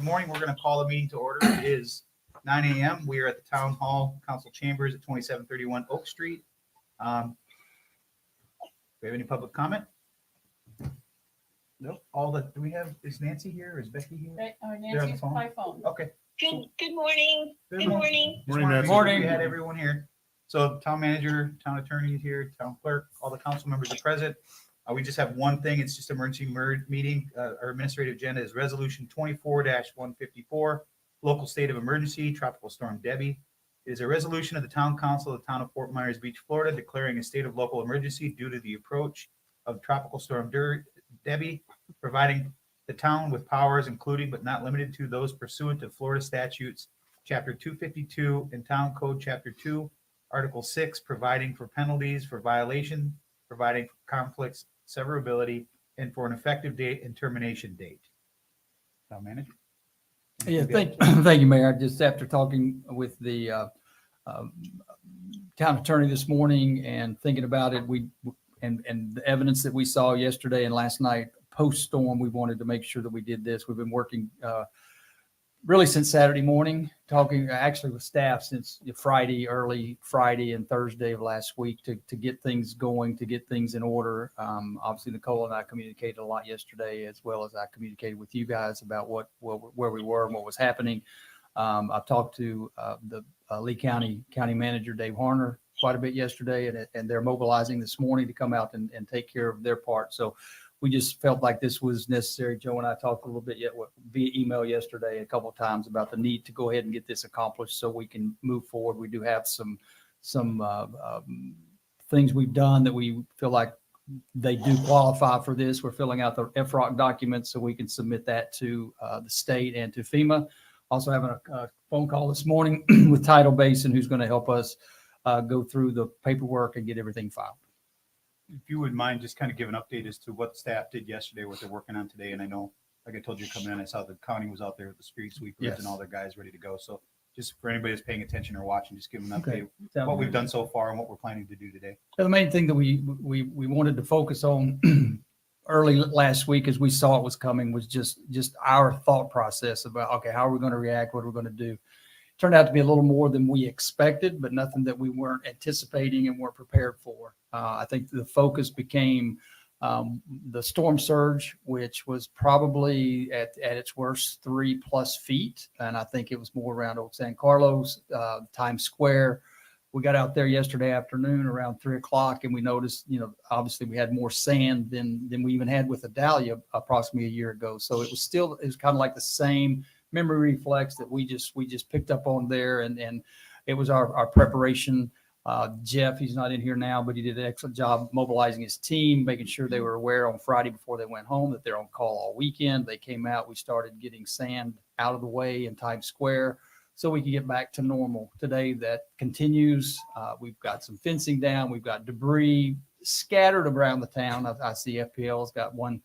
Good morning. We're going to call the meeting to order. It is 9 a.m. We are at the Town Hall Council Chambers at 2731 Oak Street. Do we have any public comment? Nope. Do we have, is Nancy here? Is Becky here? Nancy's by phone. Okay. Good morning. Good morning. Just wanted to make sure we had everyone here. So town manager, town attorney is here, town clerk, all the council members are present. We just have one thing. It's just emergency meeting. Our administrative agenda is resolution 24-154, local state of emergency, tropical storm Debbie. It is a resolution of the town council of the town of Fort Myers Beach, Florida, declaring a state of local emergency due to the approach of tropical storm Debbie, providing the town with powers, including but not limited to those pursuant to Florida statutes, chapter 252 and town code chapter 2, article 6, providing for penalties for violation, providing for conflicts, severability, and for an effective date and termination date. Town manager? Yeah, thank you, Mayor. Just after talking with the town attorney this morning and thinking about it, and the evidence that we saw yesterday and last night post-storm, we wanted to make sure that we did this. We've been working really since Saturday morning, talking actually with staff since early Friday and Thursday of last week to get things going, to get things in order. Obviously, Nicole and I communicated a lot yesterday, as well as I communicated with you guys about where we were and what was happening. I've talked to the Lee County Manager, Dave Harner, quite a bit yesterday, and they're mobilizing this morning to come out and take care of their part. So we just felt like this was necessary. Joe and I talked a little bit via email yesterday a couple of times about the need to go ahead and get this accomplished so we can move forward. We do have some things we've done that we feel like they do qualify for this. We're filling out the FROC documents so we can submit that to the state and to FEMA. Also having a phone call this morning with Tidal Basin, who's going to help us go through the paperwork and get everything filed. If you would mind just kind of give an update as to what staff did yesterday, what they're working on today. And I know, like I told you coming in, I saw the county was out there with the street sweepers and all their guys ready to go. So just for anybody that's paying attention or watching, just give them an update what we've done so far and what we're planning to do today. The main thing that we wanted to focus on early last week as we saw it was coming was just our thought process about, okay, how are we going to react? What are we going to do? Turned out to be a little more than we expected, but nothing that we weren't anticipating and weren't prepared for. I think the focus became the storm surge, which was probably at its worst 3+ feet. And I think it was more around Old San Carlos, Times Square. We got out there yesterday afternoon around 3:00 and we noticed, obviously we had more sand than we even had with Idalia approximately a year ago. So it was kind of like the same memory reflex that we just picked up on there. And it was our preparation. Jeff, he's not in here now, but he did an excellent job mobilizing his team, making sure they were aware on Friday before they went home that they're on call all weekend. They came out, we started getting sand out of the way in Times Square so we could get back to normal. Today that continues. We've got some fencing down. We've got debris scattered around the town. I see FPL's got one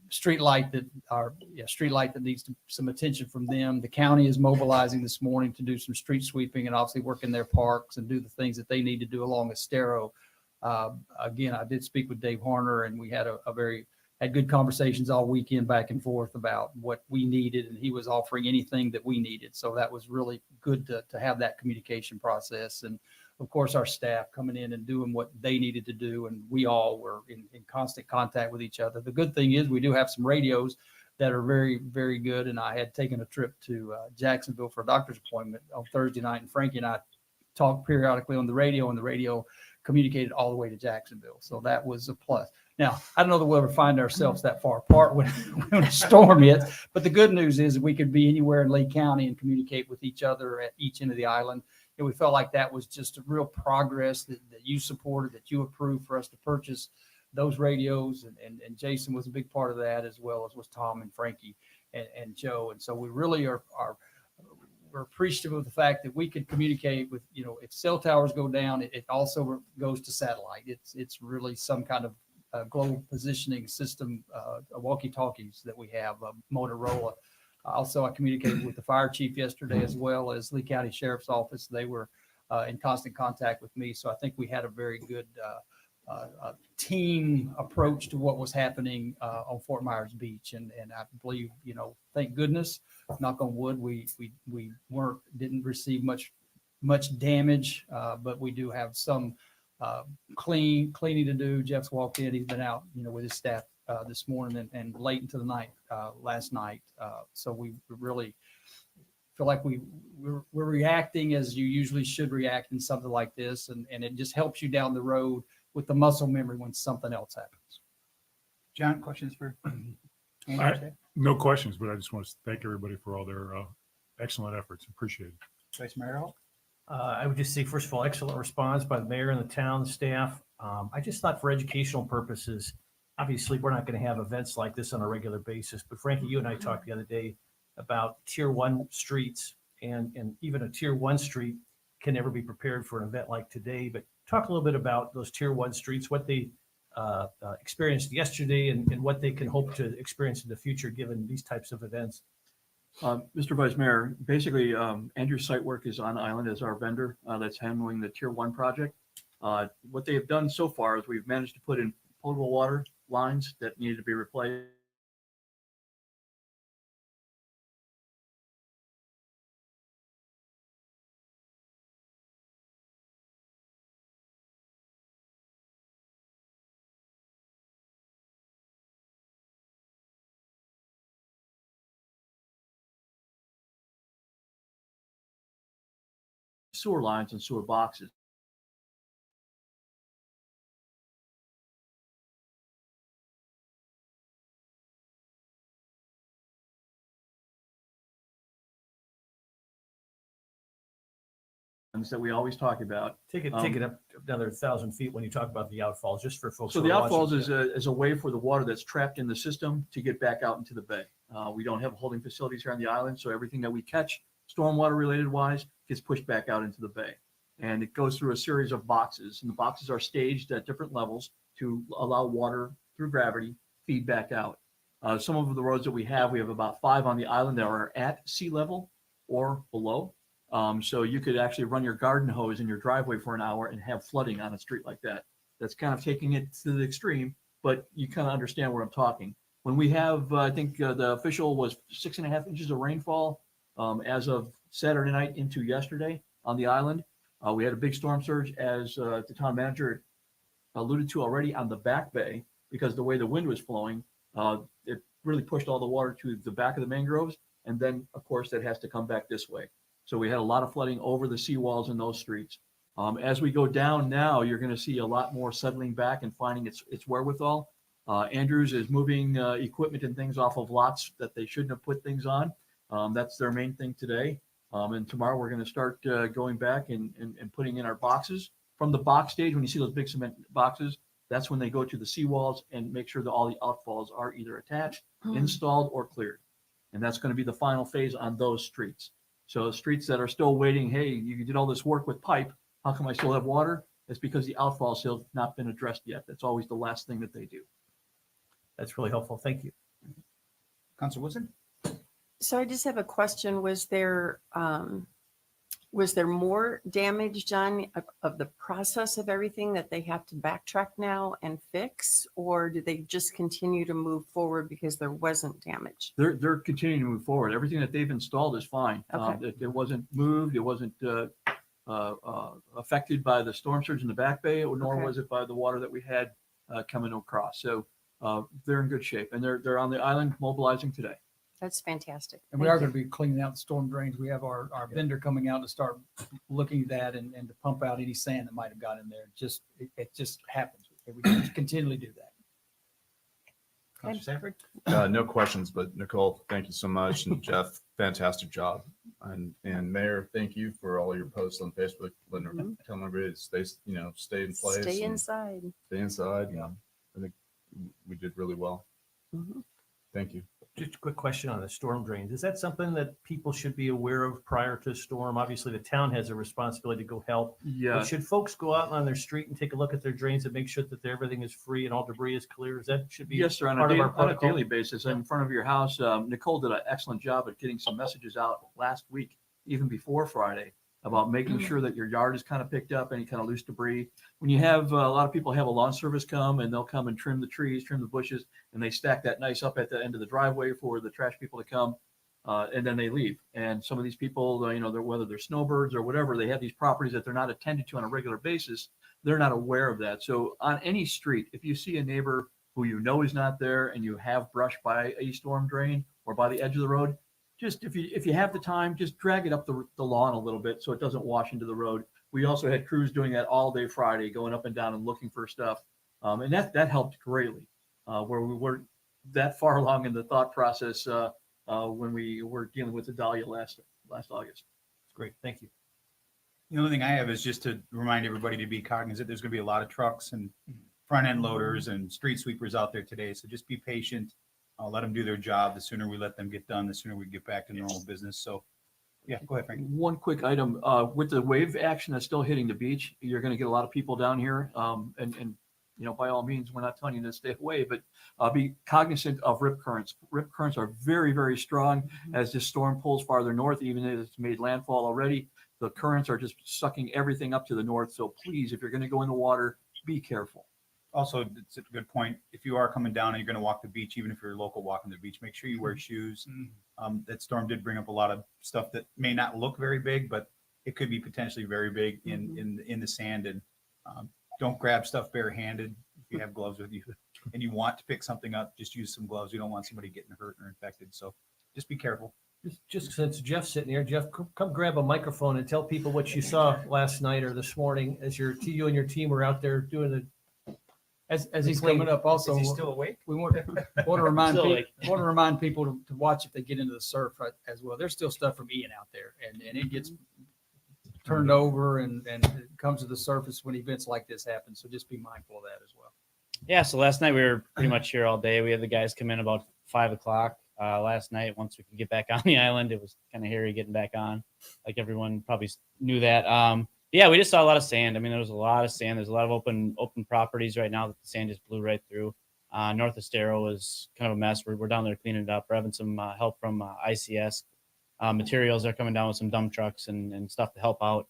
street light that needs some attention from them. The county is mobilizing this morning to do some street sweeping and obviously work in their parks and do the things that they need to do along Estero. Again, I did speak with Dave Harner and we had had good conversations all weekend back and forth about what we needed, and he was offering anything that we needed. So that was really good to have that communication process. And of course, our staff coming in and doing what they needed to do. And we all were in constant contact with each other. The good thing is we do have some radios that are very, very good. And I had taken a trip to Jacksonville for a doctor's appointment on Thursday night. And Frankie and I talked periodically on the radio, and the radio communicated all the way to Jacksonville. So that was a plus. Now, I don't know that we'll ever find ourselves that far apart when a storm hits. But the good news is that we could be anywhere in Lee County and communicate with each other at each end of the island. And we felt like that was just a real progress that you supported, that you approved for us to purchase those radios. And Jason was a big part of that, as well as was Tom and Frankie and Joe. And so we really we're appreciative of the fact that we could communicate with, if cell towers go down, it also goes to satellite. It's really some kind of global positioning system, walkie-talkies that we have, Motorola. Also, I communicated with the fire chief yesterday, as well as Lee County Sheriff's Office. They were in constant contact with me. So I think we had a very good a team approach to what was happening on Fort Myers Beach. And I believe, thank goodness, knock on wood, we didn't receive much damage, but we do have some cleaning to do. Jeff's walked in, he's been out, with his staff this morning and late into the night, last night. So we really feel like we're reacting as you usually should react in something like this. And it just helps you down the road with the muscle memory when something else happens. John, questions for Andrew? I- No questions, but I just want to thank everybody for all their excellent efforts. Appreciate it. Vice Mayor Hall? I would just say, first of all, excellent response by the mayor and the town staff. I just thought for educational purposes, obviously, we're not going to have events like this on a regular basis, but Frankie, you and I talked the other day about tier 1 streets, and even a tier 1 street can never be prepared for an event like today. But talk a little bit about those tier 1 streets, what they experienced yesterday and what they can hope to experience in the future, given these types of events. Mr. Vice Mayor, basically, Andrew's Site Work is on island as our vendor that's handling the Tier 1 project. What they have done so far is we've managed to put in potable water lines that needed to be replaced. Sewer lines and sewer boxes. That we always talk about. Take it up another 1,000 feet when you talk about the outfalls, just for folks. So who the are outfalls watching. is a way for the water that's trapped in the system to get back out into the bay. We don't have holding facilities here on the island, so everything that we catch stormwater related wise gets pushed back out into the bay. And it goes through a series of boxes, and the boxes are staged at different levels to allow water through gravity feed back out. Some of the roads that we have about 5 on the island that are at sea level or below. So you could actually run your garden hose in your driveway for an hour and have flooding on a street like that. That's kind of taking it to the extreme, but you kind of understand where I'm talking. When we have, I think the official was 6.5 inches of rainfall as of Saturday night into yesterday on the island. We had a big storm surge, as the town manager alluded to already, on the back bay, because the way the wind was flowing, it really pushed all the water to the back of the mangroves. And then, of course, that has to come back this way. So we had a lot of flooding over the seawalls in those streets. As we go down now, you're going to see a lot more settling back and finding its wherewithal. Andrews is moving equipment and things off of lots that they shouldn't have put things on. That's their main thing today. And tomorrow we're going to start going back and putting in our boxes. From the box stage, when you see those big cement boxes, that's when they go to the seawalls and make sure that all the outfalls are either attached, installed, or cleared. And that's going to be the final phase on those streets. So streets that are still waiting, hey, you did all this work with pipe, how come I still have water? It's because the outfall still have not been addressed yet. That's always the last thing that they do. That's really helpful. Thank you. Council Wilson? So I just have a question. Was there more damage done of the process of everything that they have to backtrack now and fix? Or did they just continue to move forward because there wasn't damage? They're continuing to move forward. Everything that they've installed is fine. Okay. It wasn't moved. It wasn't affected by the storm surge in the back bay, nor Okay. was it by the water that we had coming across. So they're in good shape, and they're on the island mobilizing today. That's fantastic. And we are going to be cleaning out the storm drains. We have our vendor coming out to start looking at that and to pump out any sand that might have got in there. It just happens. We continually do that. Councilor Sanford? No questions, but Nicole, thank you so much. And Jeff, fantastic job. And Mayor, thank you for all your posts on Facebook. Mhm. Telling everybody to stay in place. Stay and inside. Stay inside. Yeah. I think we did really well. Mhm. Thank you. Just a quick question on the storm drains. Is that something that people should be aware of prior to a storm? Obviously, the town has a responsibility to go help. Yeah. But should folks go out on their street and take a look at their drains and make sure that everything is free and all debris is clear? That should be Yes, sir. On part of our a protocol? daily basis, in front of your house, Nicole did an excellent job at getting some messages out last week, even before Friday, about making sure that your yard is kind of picked up, any kind of loose debris. When you have, a lot of people have a lawn service come and they'll come and trim the trees, trim the bushes, and they stack that nice up at the end of the driveway for the trash people to come. And then they leave. And some of these people, whether they're snowbirds or whatever, they have these properties that they're not attended to on a regular basis. They're not aware of that. So on any street, if you see a neighbor who you know is not there and you have brush by a storm drain or by the edge of the road, just if you have the time, just drag it up the lawn a little bit so it doesn't wash into the road. We also had crews doing that all day Friday, going up and down and looking for stuff. And that helped greatly, where we weren't that far along in the thought process when we were dealing with the Dahlia last August. Great, thank you. The only thing I have is just to remind everybody to be cognizant. There's going to be a lot of trucks and front end loaders and street sweepers out there today. So just be patient. Let them do their job. The sooner we let them get done, the sooner we get back to normal business. So yeah, go ahead, Frank. One quick item, with the wave action that's still hitting the beach, you're going to get a lot of people down here. And by all means, we're not telling you to stay away, but be cognizant of rip currents. Rip currents are very, very strong as this storm pulls farther north, even if it's made landfall already. The currents are just sucking everything up to the north. So please, if you're going to go in the water, be careful. Also, it's a good point. If you are coming down and you're going to walk the beach, even if you're local walking the beach, make sure you wear shoes. That storm did bring up a lot of stuff that may not look very big, but it could be potentially very big in the sand. And don't grab stuff barehanded. If you have gloves with you and you want to pick something up, just use some gloves. You don't want somebody getting hurt or infected. So just be careful. Just since Jeff's sitting here, Jeff, come grab a microphone and tell people what you saw last night or this morning as you and your team were out there doing the. As he's coming up, also, Is he still awake? we want to remind Still people to watch if they get into the surf as well. There's still stuff from Ian out there, and it gets turned over and it comes to the surface when events like this happen. So just be mindful of that as well. Yeah, so last night we were pretty much here all day. We had the guys come in about 5:00 last night. Once we could get back on the island, it was kind of hairy getting back on. Like everyone probably knew that. Yeah, we just saw a lot of sand. I mean, there was a lot of sand. There's a lot of open properties right now that the sand just blew right through. North Estero is kind of a mess. We're down there cleaning it up. We're having some help from ICS. Materials are coming down with some dump trucks and stuff to help out,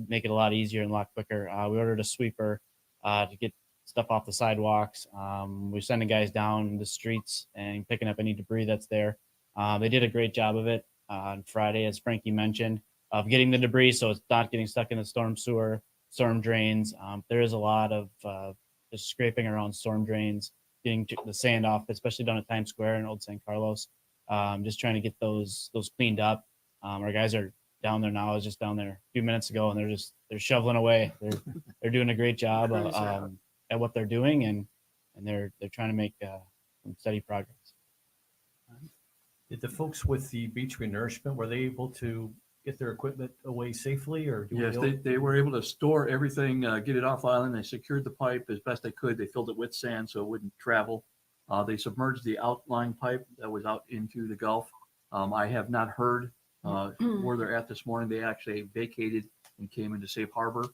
make it a lot easier and a lot quicker. We ordered a sweeper to get stuff off the sidewalks. We're sending guys down the streets and picking up any debris that's there. They did a great job of it on Friday, as Frankie mentioned, of getting the debris so it's not getting stuck in the storm sewer, storm drains. There is a lot of just scraping around storm drains, getting the sand off, especially down at Times Square in Old San Carlos. Just trying to get those cleaned up. Our guys are down there now. I was just down there a few minutes ago, and they're shoveling away. They're doing a great job at what they're doing, and they're trying to make some steady progress. Did the folks with the beach renourishment, were they able to get their equipment away safely, or? Yes, they were able to store everything, get it off island. They secured the pipe as best they could. They filled it with sand so it wouldn't travel. They submerged the outlying pipe that was out into the Gulf. I have not heard where they're at this morning. They actually vacated and came into safe harbor.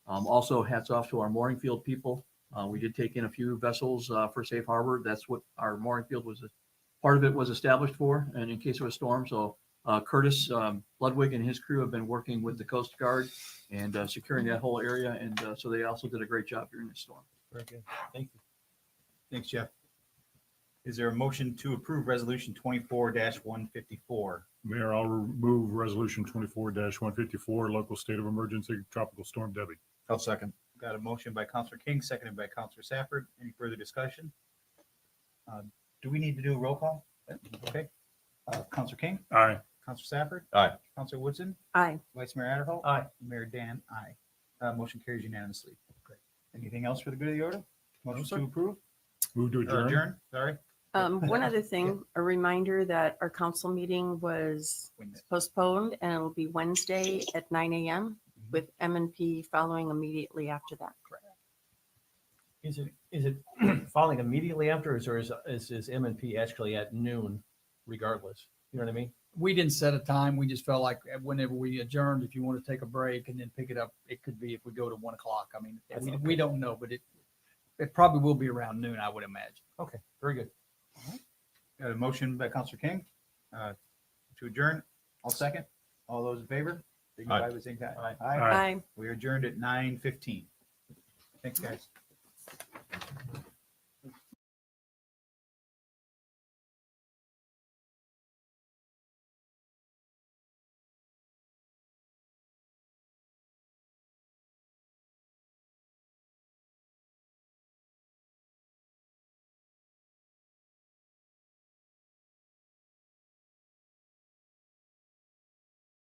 Also, hats off to our mooring field people. We did take in a few vessels for safe harbor. That's what our mooring field was. Part of it was established for, and in case of a storm. So Curtis Ludwig and his crew have been working with the Coast Guard and securing that whole area. And so they also did a great job during this storm. Very good. Thank you. Thanks, Jeff. Is there a motion to approve resolution 24-154? Mayor, I'll move resolution 24-154, local state of emergency, tropical storm Debbie. I'll second. Got a motion by Counselor King, seconded by Counselor Safford. Any further discussion? Do we need to do a roll call? Okay. Counselor King, Aye. Counselor Safford. Aye. Counselor Woodson, Aye. Vice Mayor Adderholt. Aye. Mayor Dan, aye. Motion carries unanimously. Great. Anything else for the good of the order? Motion sir. to approve? Move to Or adjourn. adjourn, sorry. One other thing, a reminder that our council meeting was postponed and it'll be Wednesday at 9 a.m. with M&P following immediately after that. Is it following immediately after, or is M&P actually at noon regardless? You know what I mean? We didn't set a time. We just felt like whenever we adjourned, if you want to take a break and then pick it up, it could be if we go to 1 o'clock. I mean, we don't know, but it probably will be around noon, I would imagine. Okay, very good. Got a motion by Counselor King to adjourn. I'll second. All those in favor? signify by saying aye. Aye. Aye. We are adjourned at 9:15. Thanks, guys.